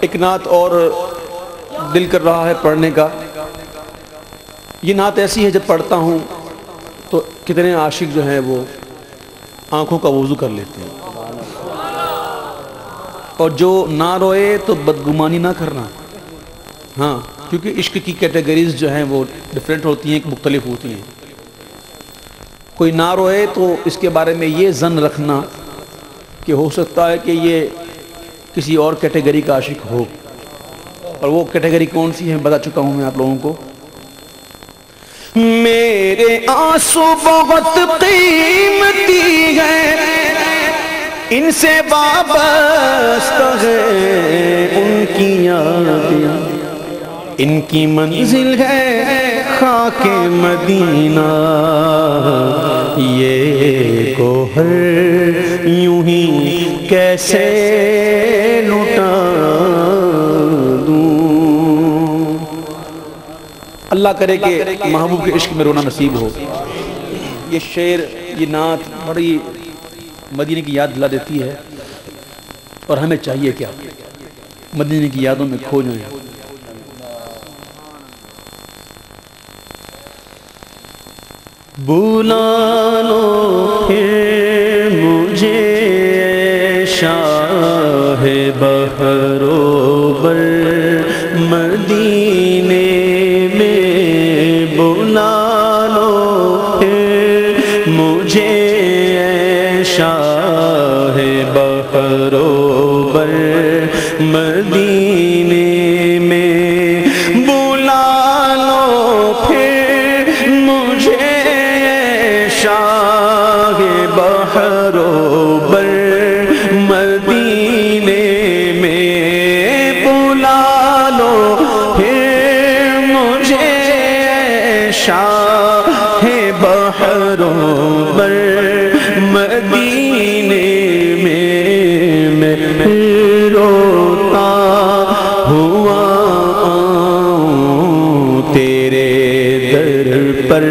ایک نعت اور دل کر رہا ہے پڑھنے کا. یہ نعت ایسی ہے جب پڑھتا ہوں تو کتنے عاشق جو ہیں وہ آنکھوں کا وضو کر لیتے ہیں. اور جو نہ روئے تو بدگمانی نہ کرنا. ہاں، کیونکہ عشق کی کیٹیگریز جو ہیں وہ ڈیفرنٹ ہوتی ہیں، مختلف ہوتی ہیں. کوئی نہ روئے تو اس کے بارے میں یہ ظن رکھنا کہ ہو سکتا ہے کہ یہ کسی اور کیٹیگری کا عاشق ہو. اور وہ کیٹیگری کون سی ہے بتا چکا ہوں میں آپ لوگوں کو. میرے آنسو بہت قیمتی ہیں، ان سے وابستہ ہے ان کی یادیں، ان کی منزل ہے خاک مدینہ. یہ گوہر یوں ہی کیسے لٹا دوں. اللہ کرے کہ محبوب کے عشق میں رونا نصیب ہو. یہ شعر، یہ نعت بڑی مدینے کی یاد دلا دیتی ہے. اور ہمیں چاہیے کیا مدینے کی یادوں میں کھو جائیں. بلا لو پھر مجھے شاہ بحر و بر مدینے میں، بلا لو پھر مجھے شاہ بحر و بر مدینے میں، بلا لو پھر مجھے شاہ بحر و بر مدینے میں، بلا لو پھر مجھے شاہ بحر و بر مدینے میں. میں روتا ہوا آؤں تیرے در پر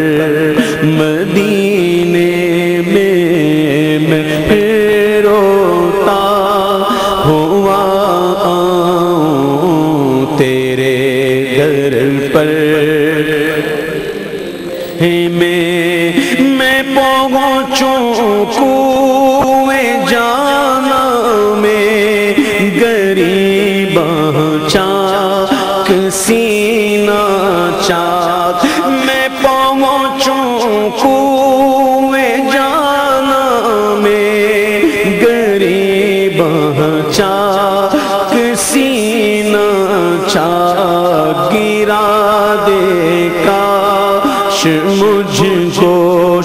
مدینے میں، میں روتا ہوا آؤں تیرے در پر. میں پہنچوں کوئے جانا میں، غریباں چاک سینہ چاک. میں پہنچوں کوئے جانا میں، غریباں چاک سینہ چاک. گرا دے کاش مجھ کو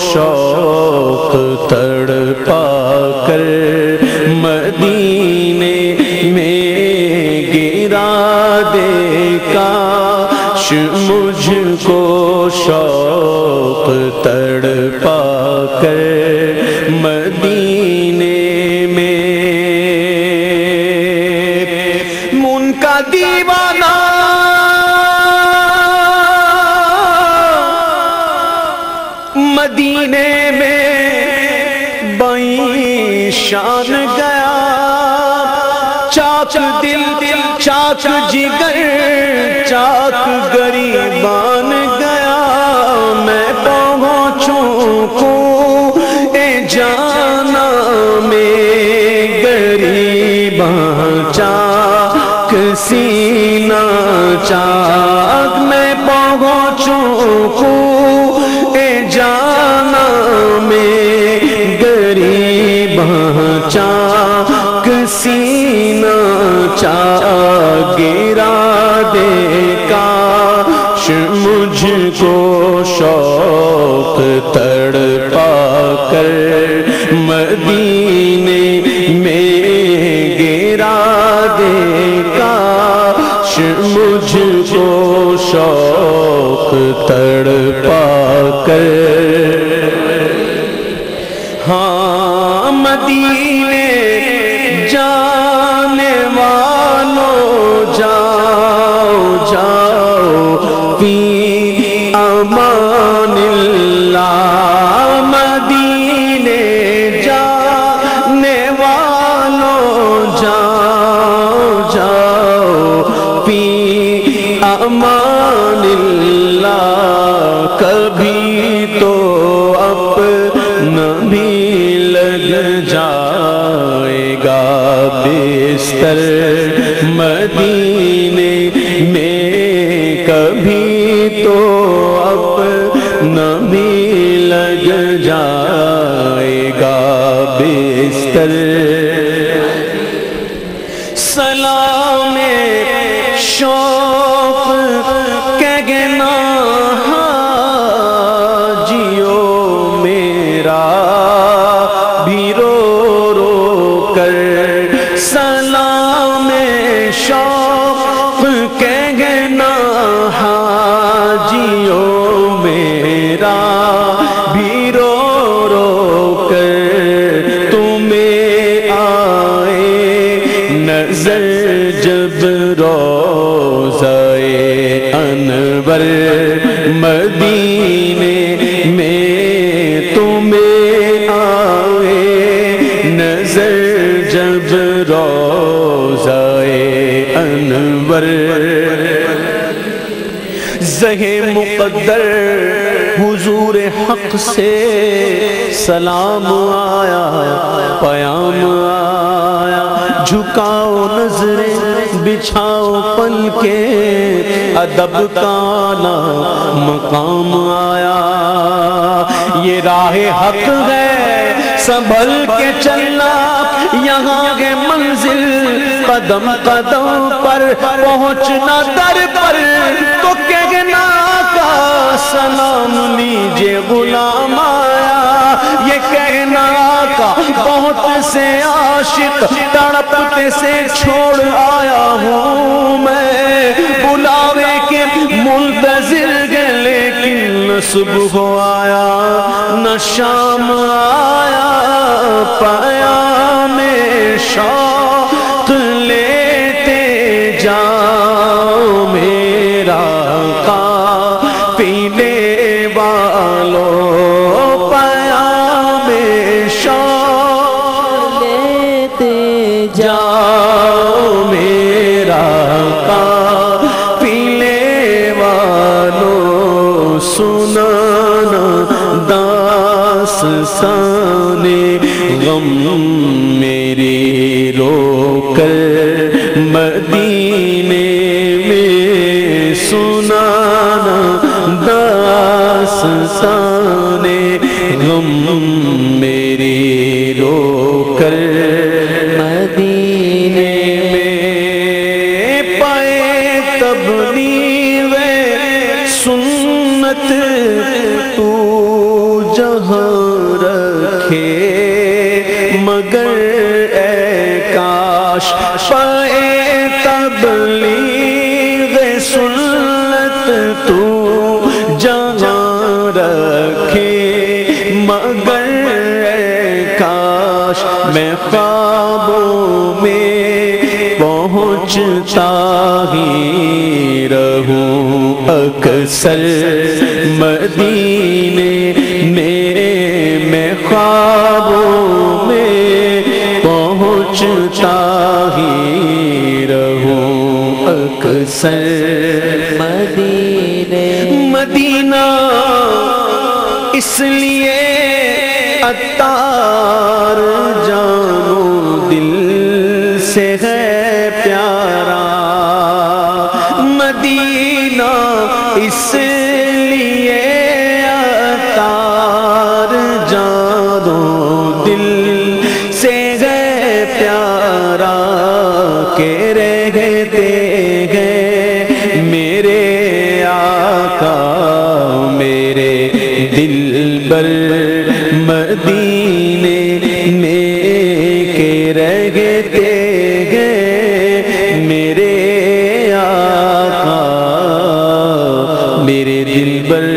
شوق تڑپا کر مدینے میں، گرا دے کاش مجھ کو شوق تڑپا کر مدینے میں. ان کا دیوانہ مدینے میں بائیں شان گیا، چاک دل چاک جگر چاک گریبان گیا. میں پہنچوں کوئے جانا میں، غریباں چاک سینہ چاک. میں پہنچوں کوئے جانا میں، غریباں چاک سینہ چاک. گرا دے کاش مجھ کو شوق تڑپا کر مدینے میں، گرا دے کاش مجھ کو شوق تڑپا کر. ہاں مدینے جانے والوں جاؤ جاؤ فی امان اللہ. مدینے جانے والوں جاؤ جاؤ فی امان اللہ، کبھی تو اپنا بھی لگ جائے گا بستر مدینے میں، کبھی تو اپنا بھی لگ جائے گا بستر۔ سلام شوق کہنا حاجیو میرا بھی رو رو کر، سلام شوق کہنا حاجیو میرا بھی رو رو کر، تمہیں آئے نظر جب روضہ انور مدینے میں، تمہیں آئے نظر جب روضہ انور، زہ مقدر حضور حق سے سلام آیا، پیام آیا، جھکاؤ نظریں بچھاؤ پل کے، ادب کا مقام آیا، یہ راہ حق ہے سنبھل کے چلنا، یہاں کے منزل قدم قدم پر، پہنچنا در پر تو کہنا کا سلام لیجے غلام آیا، یہ کہنا کا بہت سے عاشق تڑپتے سے چھوڑ آیا ہوں میں، بلاوے کے منتظر گئے لیکن نہ صبح آیا نہ شام آیا، پیام شوق لیتے جاؤ میرا قافلے والو، پیام شوق لیتے جاؤ میرا قافلے والو، سنانا داستان غم میری رو کر مدینے میں، سنانا داستان غم میری رو کر مدینے میں، پائے تبلیغ سنت تو جہاں رکھے، مگر اے کاش پائے تبلیغ سنت تو جہاں رکھے، مگر اے کاش میں خوابوں میں پہنچتا ہی رہوں اکثر مدینے میں، خوابوں میں پہنچتا ہی رہوں اکثر مدینے، مدینہ اس لیے عطار جانو دل سے ہے پیارا، مدینہ اس لیے عطار جانو دل سے ہے پیارا، کہ رہتے ہیں میرے آقا میرے دلبر مدینے میں، کہ رہتے ہیں میرے آقا میرے دلبر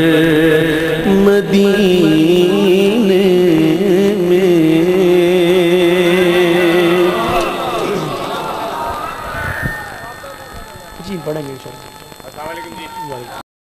مدینے